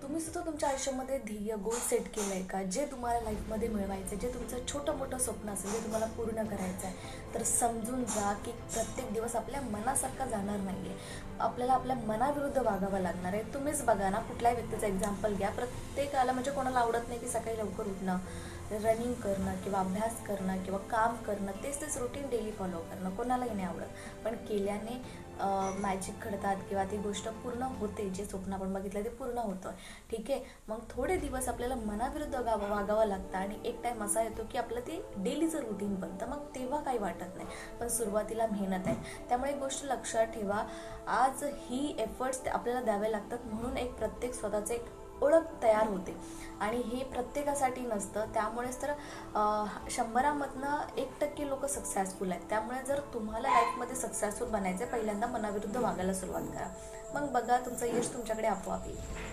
तुम्ही सुद्धा तुमच्या आयुष्यामध्ये ध्येय गोल सेट केलं आहे का? जे तुम्हाला लाईफमध्ये मिळवायचं आहे, जे तुमचं छोटं मोठं स्वप्न असेल, जे तुम्हाला पूर्ण करायचं आहे, तर समजून जा की प्रत्येक दिवस आपल्या मनासारखा जाणार नाही आहे. आपल्याला आपल्या मनाविरुद्ध वागावं लागणार आहे. तुम्हीच बघा ना, कुठल्याही व्यक्तीचं एक्झाम्पल घ्या. प्रत्येकाला म्हणजे कोणाला आवडत नाही की सकाळी लवकर उठणं, रनिंग करणं किंवा अभ्यास करणं किंवा काम करणं, तेच रुटीन डेली फॉलो करणं कोणालाही नाही आवडत. पण केल्याने मॅजिक घडतात किंवा ती गोष्ट पूर्ण होते. जे स्वप्न आपण बघितलं ते पूर्ण होतं. ठीक आहे, मग थोडे दिवस आपल्याला मनाविरुद्ध वागावं लागतं आणि एक टाईम असा येतो की आपलं ते डेलीचं रुटीन बनतं. मग तेव्हा काही वाटत नाही, पण सुरुवातीला मेहनत आहे. त्यामुळे एक गोष्ट लक्षात ठेवा, आज ही एफर्ट्स आपल्याला द्यावे लागतात, म्हणून एक प्रत्येक स्वतःचं एक ओळख तयार होते. आणि हे प्रत्येकासाठी नसतं. त्यामुळेच तर 100मधनं 1% लोक सक्सेसफुल आहेत. त्यामुळे जर तुम्हाला लाईफमध्ये सक्सेसफुल बनायचं, पहिल्यांदा मनाविरुद्ध वागायला सुरुवात करा. मग बघा, तुमचं यश तुमच्याकडे आपोआप येईल.